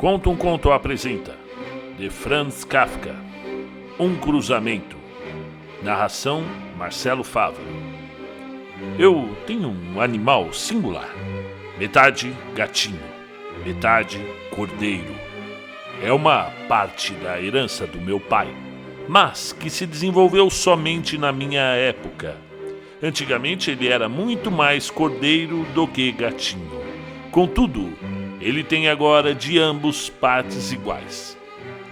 Conta um Conto apresenta de Franz Kafka, Um Cruzamento. Narração Marcelo Fávaro. Eu tenho um animal singular, metade gatinho, metade cordeiro. É uma parte da herança do meu pai, mas que se desenvolveu somente na minha época. Antigamente ele era muito mais cordeiro do que gatinho. Contudo, ele tem agora de ambos partes iguais.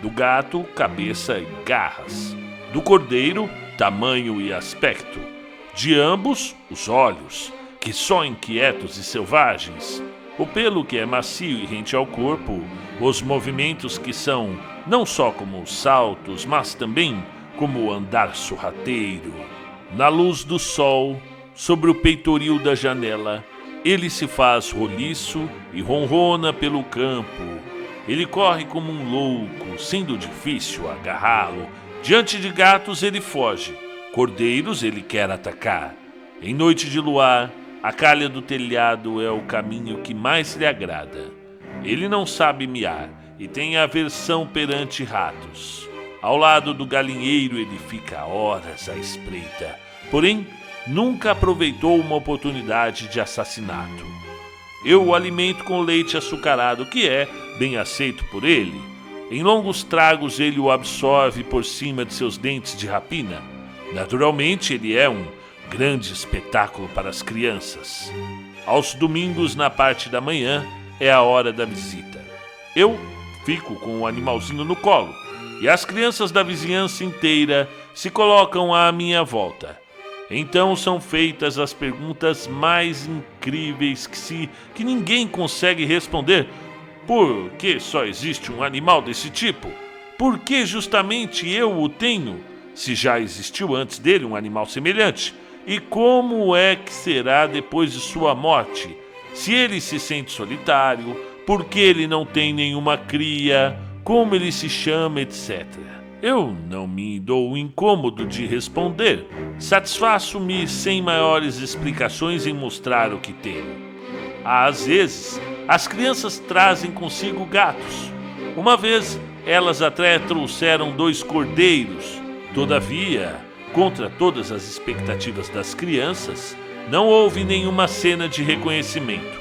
Do gato, cabeça e garras. Do cordeiro, tamanho e aspecto. De ambos, os olhos, que só inquietos e selvagens. O pelo que é macio e rente ao corpo. Os movimentos que são não só como saltos, mas também como andar sorrateiro. Na luz do sol, sobre o peitoril da janela, ele se faz roliço e ronrona pelo campo. Ele corre como um louco, sendo difícil agarrá-lo. Diante de gatos ele foge, cordeiros ele quer atacar. Em noite de luar, a calha do telhado é o caminho que mais lhe agrada. Ele não sabe miar e tem aversão perante ratos. Ao lado do galinheiro ele fica horas à espreita, porém nunca aproveitou uma oportunidade de assassinato. Eu o alimento com leite açucarado, que é bem aceito por ele. Em longos tragos ele o absorve por cima de seus dentes de rapina. Naturalmente ele é um grande espetáculo para as crianças. Aos domingos, na parte da manhã, é a hora da visita. Eu fico com o animalzinho no colo e as crianças da vizinhança inteira se colocam à minha volta. Então são feitas as perguntas mais incríveis que ninguém consegue responder. Por que só existe um animal desse tipo? Por que justamente eu o tenho, se já existiu antes dele um animal semelhante? E como é que será depois de sua morte? Se ele se sente solitário, por que ele não tem nenhuma cria, como ele se chama, etc. Eu não me dou o incômodo de responder. Satisfaço-me sem maiores explicações em mostrar o que tenho. Às vezes, as crianças trazem consigo gatos. Uma vez, elas até trouxeram 2 cordeiros. Todavia, contra todas as expectativas das crianças, não houve nenhuma cena de reconhecimento.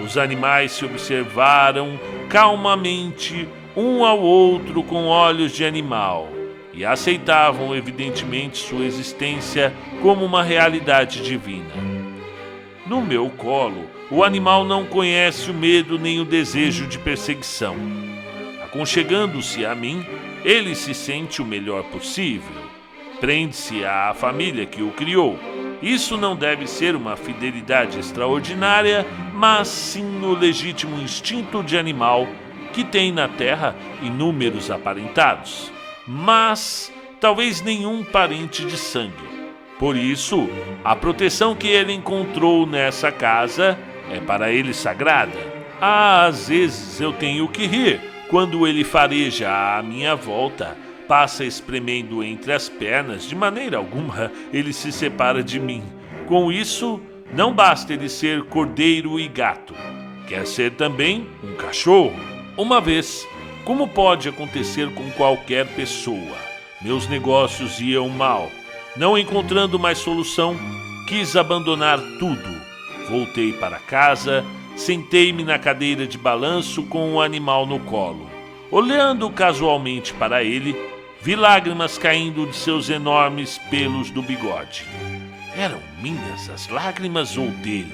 Os animais se observaram calmamente um ao outro com olhos de animal e aceitavam evidentemente sua existência como uma realidade divina. No meu colo, o animal não conhece o medo nem o desejo de perseguição. Aconchegando-se a mim, ele se sente o melhor possível. Prende-se à família que o criou. Isso não deve ser uma fidelidade extraordinária, mas sim o legítimo instinto de animal que tem na terra inúmeros aparentados, mas talvez nenhum parente de sangue. Por isso, a proteção que ele encontrou nessa casa é para ele sagrada. Às vezes eu tenho que rir quando ele fareja à minha volta, passa espremendo entre as pernas, de maneira alguma ele se separa de mim. Com isso, não basta ele ser cordeiro e gato, quer ser também um cachorro. Uma vez, como pode acontecer com qualquer pessoa, meus negócios iam mal. Não encontrando mais solução, quis abandonar tudo. Voltei para casa, sentei-me na cadeira de balanço com o animal no colo. Olhando casualmente para ele, vi lágrimas caindo de seus enormes pelos do bigode. Eram minhas as lágrimas ou dele?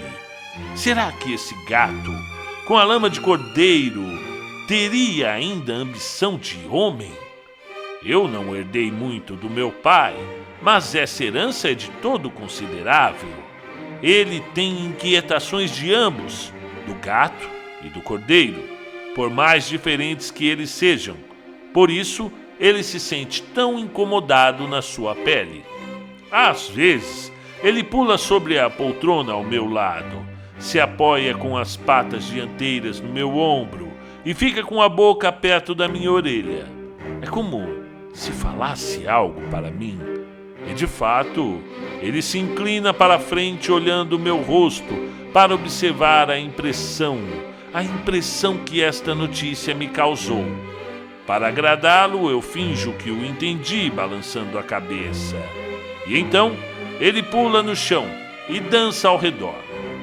Será que esse gato, com a lama de cordeiro, teria ainda ambição de homem? Eu não herdei muito do meu pai, mas essa herança é de todo considerável. Ele tem inquietações de ambos, do gato e do cordeiro, por mais diferentes que eles sejam. Por isso, ele se sente tão incomodado na sua pele. Às vezes, ele pula sobre a poltrona ao meu lado, se apoia com as patas dianteiras no meu ombro e fica com a boca perto da minha orelha. É como se falasse algo para mim. E de fato, ele se inclina para frente olhando o meu rosto para observar a impressão, a impressão que esta notícia me causou. Para agradá-lo, eu finjo que o entendi, balançando a cabeça. E então, ele pula no chão e dança ao redor.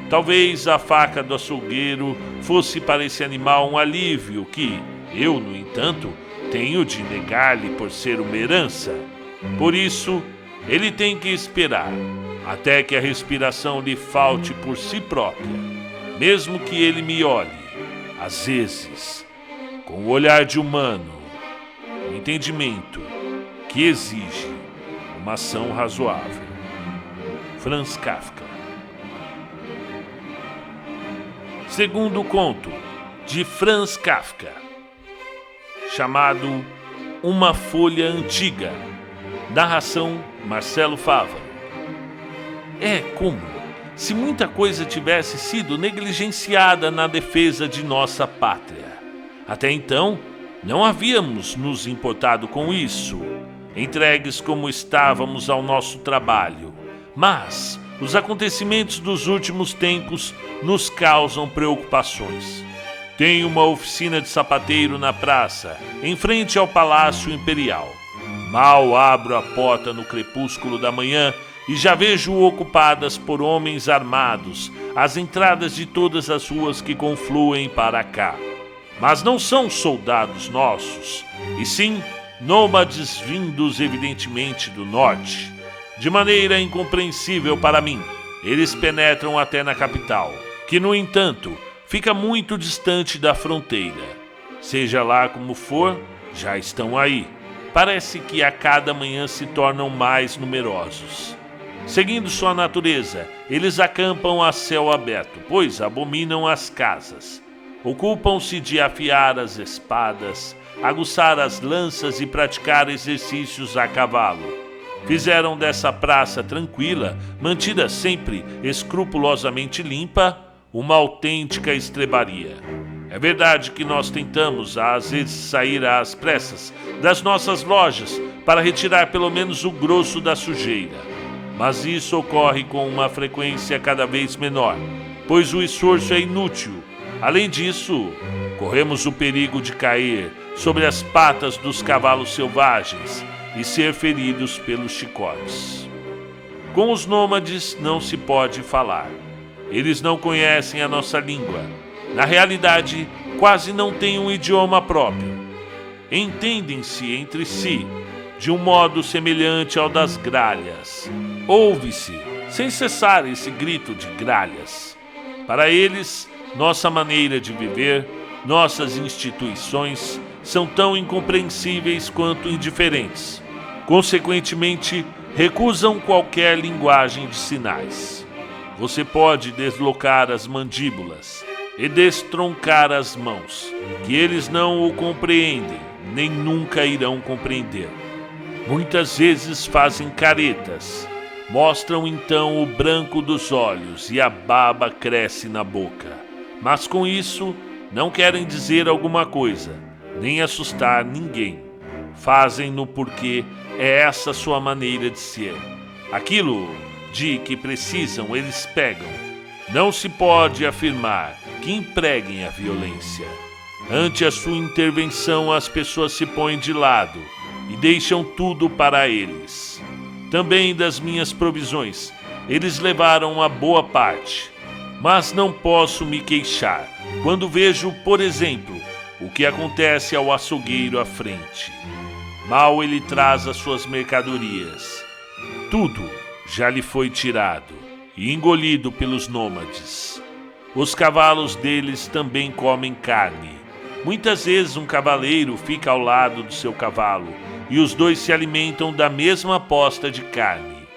Talvez a faca do açougueiro fosse para esse animal um alívio que eu, no entanto, tenho de negar-lhe por ser uma herança. Por isso, ele tem que esperar até que a respiração lhe falte por si própria, mesmo que ele me olhe, às vezes, com o olhar de humano, o entendimento que exige uma ação razoável. Franz Kafka. Segundo conto de Franz Kafka, chamado Uma Folha Antiga. Narração Marcelo Fávaro. É como se muita coisa tivesse sido negligenciada na defesa de nossa pátria. Até então, não havíamos nos importado com isso, entregues como estávamos ao nosso trabalho. Mas os acontecimentos dos últimos tempos nos causam preocupações. Tenho uma oficina de sapateiro na praça, em frente ao Palácio Imperial. Mal abro a porta no crepúsculo da manhã e já vejo ocupadas por homens armados as entradas de todas as ruas que confluem para cá. Mas não são soldados nossos, e sim nômades vindos evidentemente do norte. De maneira incompreensível para mim, eles penetram até na capital, que, no entanto, fica muito distante da fronteira. Seja lá como for, já estão aí. Parece que a cada manhã se tornam mais numerosos. Seguindo sua natureza, eles acampam a céu aberto, pois abominam as casas. Ocupam-se de afiar as espadas, aguçar as lanças e praticar exercícios a cavalo. Fizeram dessa praça tranquila, mantida sempre escrupulosamente limpa, uma autêntica estrebaria. É verdade que nós tentamos, às vezes, sair às pressas das nossas lojas para retirar pelo menos o grosso da sujeira. Mas isso ocorre com uma frequência cada vez menor, pois o esforço é inútil. Além disso, corremos o perigo de cair sobre as patas dos cavalos selvagens e ser feridos pelos chicotes. Com os nômades não se pode falar. Eles não conhecem a nossa língua. Na realidade, quase não têm um idioma próprio. Entendem-se entre si de um modo semelhante ao das gralhas. Ouve-se, sem cessar, esse grito de gralhas. Para eles, nossa maneira de viver, nossas instituições são tão incompreensíveis quanto indiferentes. Consequentemente, recusam qualquer linguagem de sinais. Você pode deslocar as mandíbulas e destroncar as mãos, que eles não o compreendem, nem nunca irão compreender. Muitas vezes fazem caretas, mostram então o branco dos olhos e a baba cresce na boca. Mas com isso, não querem dizer alguma coisa, nem assustar ninguém. Fazem-no porque é essa sua maneira de ser. Aquilo de que precisam, eles pegam. Não se pode afirmar que empreguem a violência. Ante a sua intervenção, as pessoas se põem de lado e deixam tudo para eles. Também das minhas provisões, eles levaram uma boa parte. Mas não posso me queixar quando vejo, por exemplo, o que acontece ao açougueiro à frente. Mal ele traz as suas mercadorias. Tudo já lhe foi tirado e engolido pelos nômades. Os cavalos deles também comem carne. Muitas vezes um cavaleiro fica ao lado do seu cavalo e os dois se alimentam da mesma posta de carne,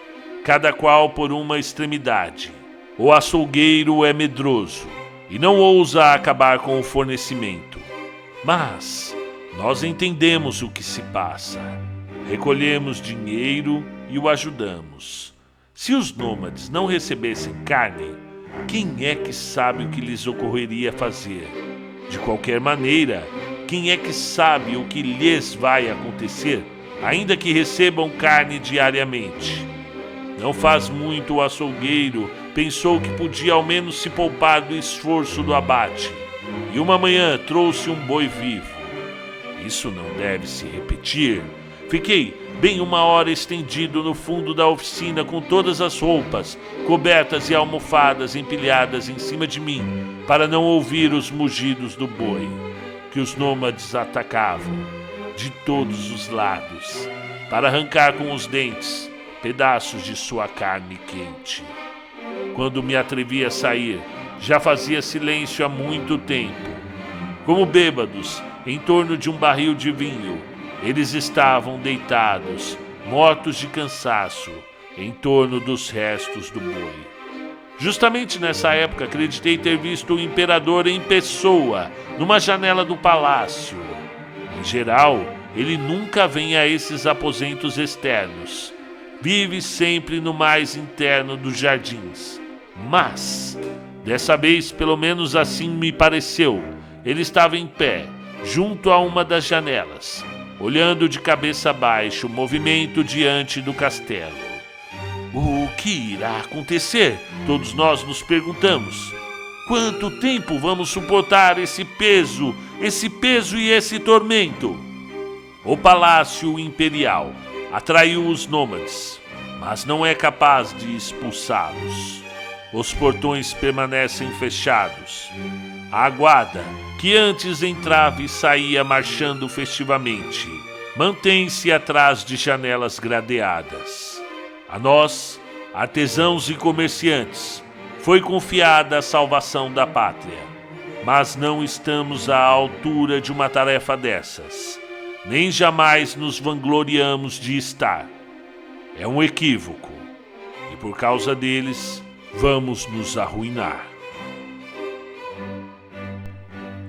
cada qual por uma extremidade. O açougueiro é medroso e não ousa acabar com o fornecimento. Mas nós entendemos o que se passa. Recolhemos dinheiro e o ajudamos. Se os nômades não recebessem carne, quem é que sabe o que lhes ocorreria fazer? De qualquer maneira, quem é que sabe o que lhes vai acontecer, ainda que recebam carne diariamente? Não faz muito o açougueiro pensou que podia ao menos se poupar do esforço do abate. e uma manhã trouxe um boi vivo. Isso não deve se repetir. Fiquei bem uma hora estendido no fundo da oficina com todas as roupas, cobertas e almofadas empilhadas em cima de mim, para não ouvir os mugidos do boi, que os nômades atacavam de todos os lados, para arrancar com os dentes pedaços de sua carne quente. Quando me atrevi a sair, já fazia silêncio há muito tempo. Como bêbados, em torno de um barril de vinho, eles estavam deitados, mortos de cansaço, em torno dos restos do boi. Justamente nessa época, acreditei ter visto o imperador em pessoa, numa janela do palácio. Em geral, ele nunca vem a esses aposentos externos. Vive sempre no mais interno dos jardins. Mas, dessa vez, pelo menos assim me pareceu, ele estava em pé, junto a uma das janelas, olhando de cabeça baixa o movimento diante do castelo. O que irá acontecer? Todos nós nos perguntamos. Quanto tempo vamos suportar esse peso e esse tormento? O Palácio Imperial atraiu os nômades, mas não é capaz de expulsá-los. Os portões permanecem fechados. A guarda, que antes entrava e saía marchando festivamente, mantém-se atrás de janelas gradeadas. A nós, artesãos e comerciantes, foi confiada a salvação da pátria, mas não estamos à altura de uma tarefa dessas, nem jamais nos vangloriamos de estar. É um equívoco, e por causa deles, vamos nos arruinar.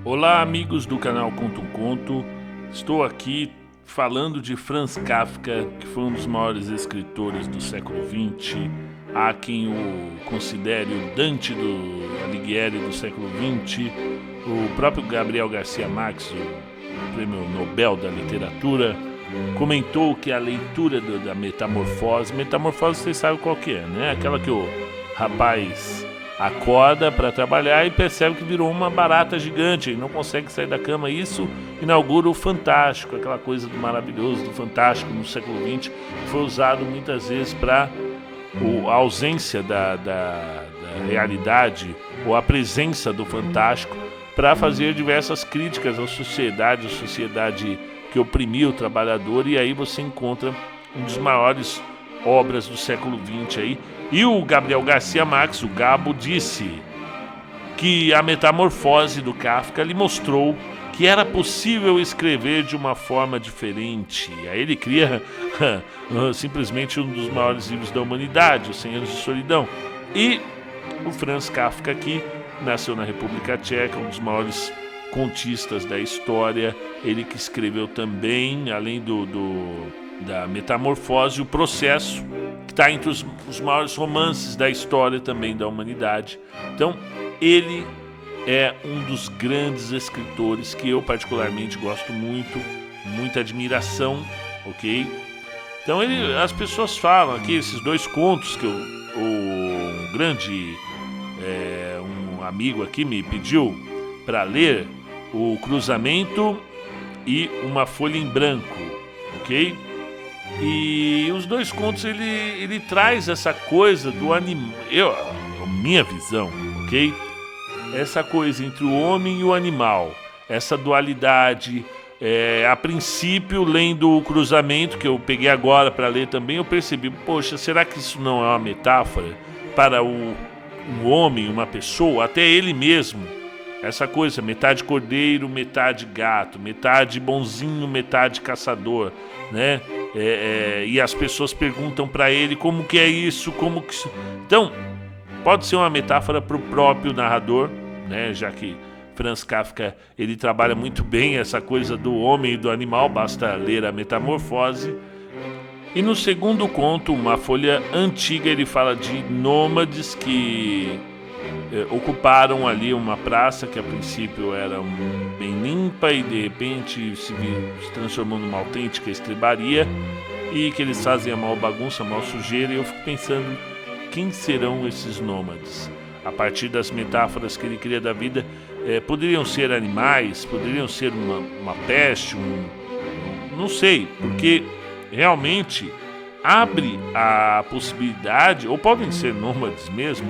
Olá, amigos do canal Conto um Conto. Estou aqui falando de Franz Kafka, que foi um dos maiores escritores do século XX. Há quem o considere o Dante Alighieri do século XX. O próprio Gabriel Garcia Marques, o prêmio Nobel da Literatura, comentou que a leitura da Metamorfose, vocês sabem qual que é, né? Aquela que o rapaz acorda para trabalhar e percebe que virou uma barata gigante e não consegue sair da cama. Isso inaugura o fantástico, aquela coisa do maravilhoso, do fantástico no século XX, que foi usado muitas vezes para a ausência da realidade ou a presença do fantástico para fazer diversas críticas à sociedade que oprimia o trabalhador. E aí você encontra um dos maiores obras do século XX aí. E o Gabriel Garcia Marques, o Gabo, disse que a Metamorfose do Kafka lhe mostrou que era possível escrever de uma forma diferente. Aí ele cria simplesmente um dos maiores livros da humanidade, Os 100 Anos de Solidão. E o Franz Kafka, que nasceu na República Tcheca, um dos maiores contistas da história, ele que escreveu também, além da Metamorfose, o Processo, que está entre os maiores romances da história também da humanidade. Então, ele é um dos grandes escritores que eu particularmente gosto muito, muita admiração, ok? Então, as pessoas falam aqui, esses dois contos que um grande um amigo aqui me pediu para ler, o Cruzamento e Uma Folha em Branco, ok? E os dois contos ele traz essa coisa do animal, minha visão, ok? Essa coisa entre o homem e o animal, essa dualidade. A princípio, lendo o Cruzamento, que eu peguei agora para ler também, eu percebi, poxa, será que isso não é uma metáfora para um homem, uma pessoa, até ele mesmo? Essa coisa, metade cordeiro, metade gato, metade bonzinho, metade caçador, né? E as pessoas perguntam para ele como que é isso, Então, pode ser uma metáfora para o próprio narrador, né? Já que Franz Kafka, ele trabalha muito bem essa coisa do homem e do animal, basta ler a Metamorfose. E no segundo conto, Uma Folha Antiga, ele fala de nômades que ocuparam ali uma praça que a princípio era bem limpa e de repente se transformou numa autêntica estrebaria, e que eles fazem a maior bagunça, a maior sujeira. E eu fico pensando, quem serão esses nômades? a partir das metáforas que ele cria da vida. Poderiam ser animais, poderiam ser uma peste, não sei, porque realmente abre a possibilidade, ou podem ser nômades mesmo,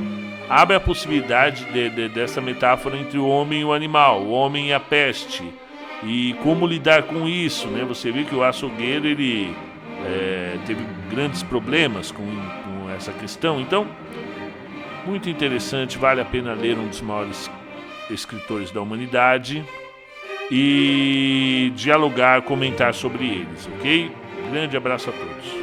abre a possibilidade dessa metáfora entre o homem e o animal, o homem e a peste, e como lidar com isso, né? Você vê que o açougueiro, ele teve grandes problemas com essa questão. Então, muito interessante, vale a pena ler um dos maiores escritores da humanidade e dialogar, comentar sobre eles, ok? Grande abraço a todos.